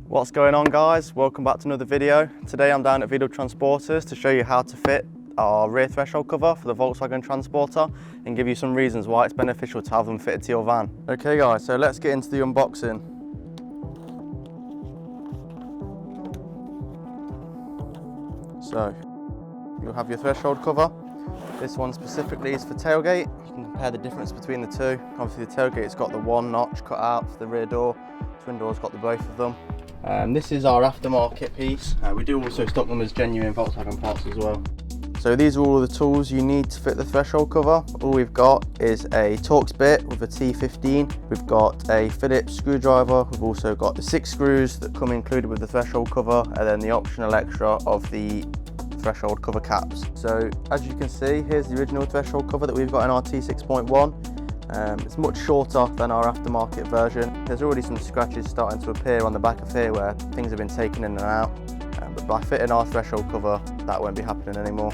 What's going on, guys? Welcome back to another video. Today I'm down at Untitled Transporters to show you how to fit our rear threshold cover for the Volkswagen Transporter and give you some reasons why it's beneficial to have them fitted to your van. Okay guys, so let's get into the unboxing. So you'll have your threshold cover. This one specifically is for tailgate. You can compare the difference between the two. Obviously the tailgate's got the one notch cut out for the rear door. Twin door's got the both of them. This is our aftermarket piece. We do also stock them as genuine Volkswagen parts as well. So these are all the tools you need to fit the threshold cover. All we've got is a Torx bit with a T15. We've got a Phillips screwdriver. We've also got the 6 screws that come included with the threshold cover, and then the optional extra of the threshold cover caps. So as you can see, here's the original threshold cover that we've got in our T6.1. It's much shorter than our aftermarket version. There's already some scratches starting to appear on the back of here where things have been taken in and out, but by fitting our threshold cover, that won't be happening anymore.